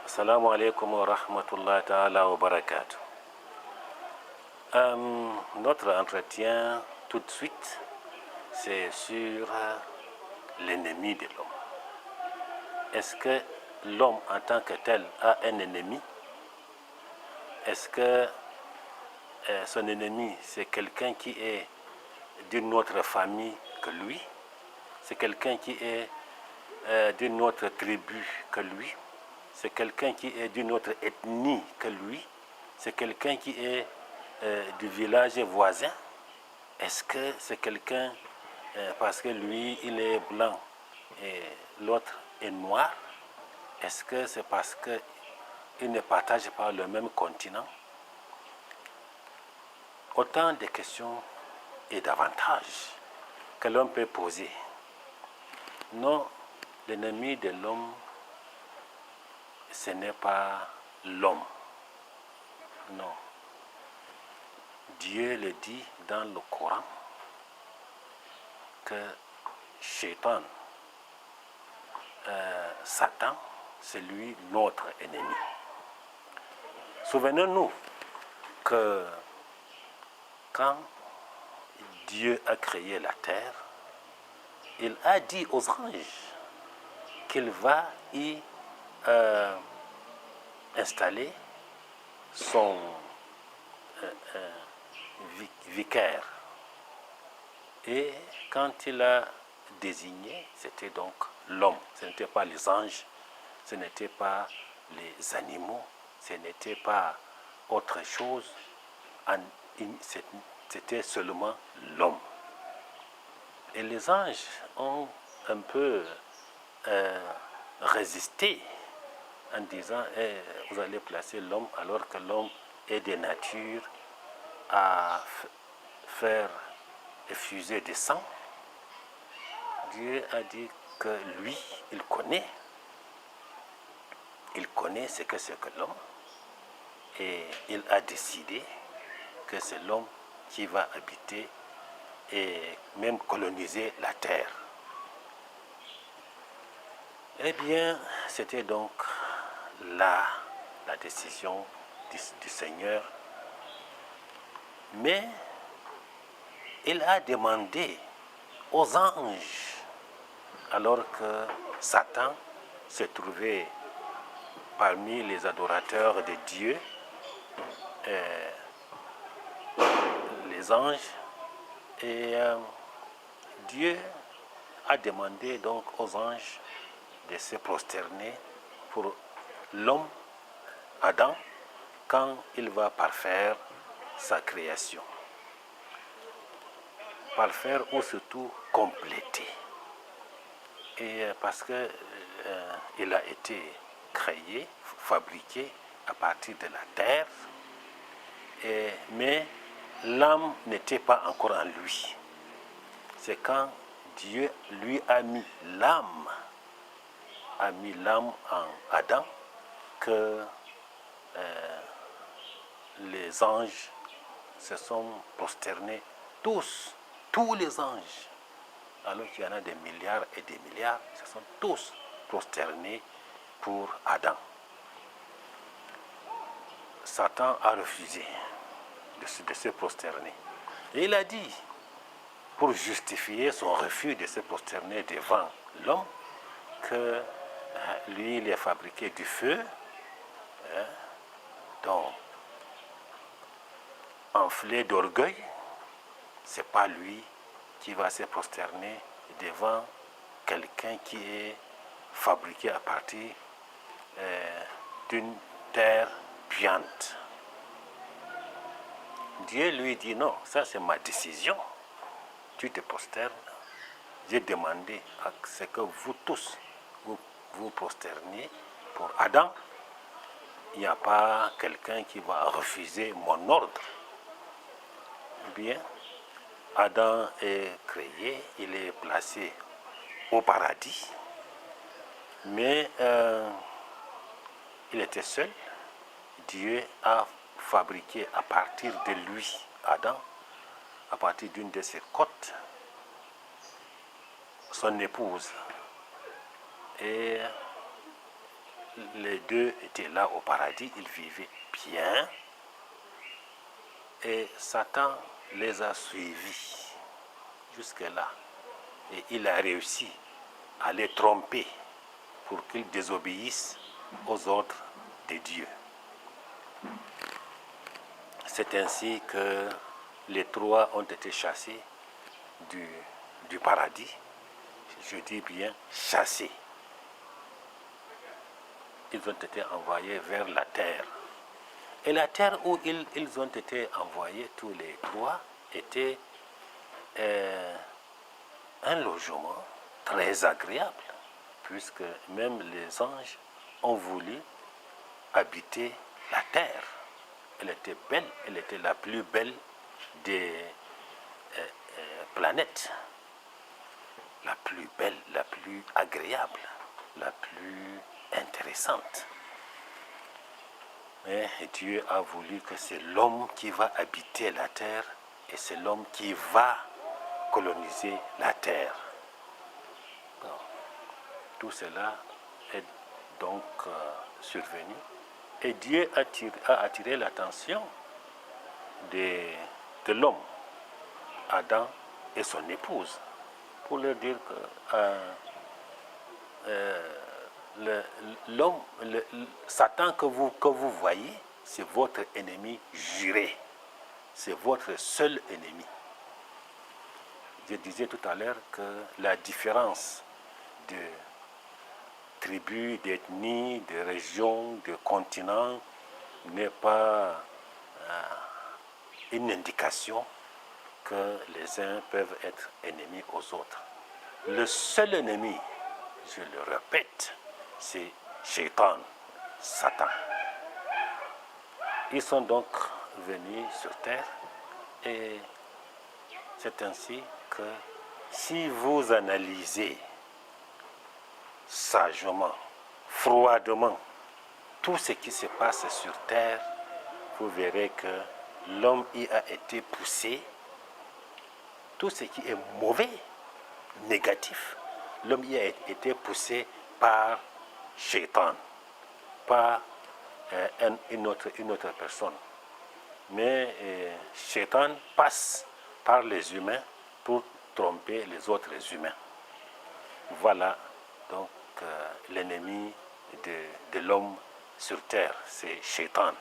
Assalamu alaikum wa rahmatullahi ta'ala wa barakatuh. Notre entretien tout de suite, c'est sur l'ennemi de l'homme. Est-ce que l'homme en tant que tel a un ennemi? Est-ce que son ennemi, c'est quelqu'un qui est d'une autre famille que lui? C'est quelqu'un qui est d'une autre tribu que lui? C'est quelqu'un qui est d'une autre ethnie que lui? C'est quelqu'un qui est du village voisin? Est-ce que c'est quelqu'un parce que lui, il est blanc et l'autre est noir? Est-ce que c'est parce qu'ils ne partagent pas le même continent? Autant de questions et d'avantages que l'homme peut poser. Non, l'ennemi de l'homme, ce n'est pas l'homme. Non. Dieu le dit dans le Coran que Shaitan, Satan, c'est lui notre ennemi. Souvenons-nous que quand Dieu a créé la terre, il a dit aux anges qu'il va y installer son vicaire. Et quand il a désigné, c'était donc l'homme. Ce n'était pas les anges, ce n'était pas les animaux, ce n'était pas autre chose, c'était seulement l'homme. Et les anges ont un peu résisté en disant vous allez placer l'homme alors que l'homme est de nature à faire effuser du sang. Dieu a dit que lui, il connaît ce que c'est que l'homme et il a décidé que c'est l'homme qui va habiter et même coloniser la terre. Eh bien, c'était donc là la décision du Seigneur. Mais il a demandé aux anges, alors que Satan se trouvait parmi les adorateurs de Dieu, les anges, et Dieu a demandé donc aux anges de se prosterner pour l'homme, Adam, quand il va parfaire sa création. Parfaire ou surtout compléter. Et parce que il a été créé, fabriqué à partir de la terre, mais l'âme n'était pas encore en lui. C'est quand Dieu lui a mis l'âme en Adam que les anges se sont prosternés, tous les anges, alors qu'il y en a des milliards et des milliards, se sont tous prosternés pour Adam. Satan a refusé de se prosterner. Et il a dit, pour justifier son refus de se prosterner devant l'homme, que lui, il est fabriqué du feu, donc enflé d'orgueil, c'est pas lui qui va se prosterner devant quelqu'un qui est fabriqué à partir d'une terre puante. Dieu lui dit non, ça c'est ma décision. Tu te prosternes. J'ai demandé à ce que vous tous vous prosterniez pour Adam. Il n'y a pas quelqu'un qui va refuser mon ordre. Bien, Adam est créé, il est placé au paradis, mais il était seul. Dieu a fabriqué à partir de lui, Adam, à partir d'une de ses côtes, son épouse. Et les deux étaient là au paradis, ils vivaient bien. Et Satan les a suivis jusque-là. Et il a réussi à les tromper pour qu'ils désobéissent aux ordres de Dieu. C'est ainsi que les trois ont été chassés du paradis. Je dis bien chassés. Ils ont été envoyés vers la terre. Et la terre où ils ont été envoyés, tous les trois, était un logement très agréable, puisque même les anges ont voulu habiter la terre. Elle était belle, elle était la plus belle des planètes, la plus belle, la plus agréable, la plus intéressante. Mais Dieu a voulu que c'est l'homme qui va habiter la terre et c'est l'homme qui va coloniser la terre. Bon, tout cela est donc survenu. Et Dieu a attiré l'attention de l'homme, Adam et son épouse, pour leur dire que Satan que vous voyez, c'est votre ennemi juré. C'est votre seul ennemi. Je disais tout à l'heure que la différence de tribus, d'ethnies, de régions, de continents n'est pas une indication que les uns peuvent être ennemis aux autres. Le seul ennemi, je le répète, c'est Shaitan, Satan. Ils sont donc venus sur terre et c'est ainsi que si vous analysez sagement, froidement, tout ce qui se passe sur terre, vous verrez que l'homme y a été poussé. Tout ce qui est mauvais, négatif, l'homme y a été poussé par Shaitan, par une autre personne. Mais Shaitan passe par les humains pour tromper les autres humains. Voilà donc l'ennemi de l'homme sur terre, c'est Shaitan.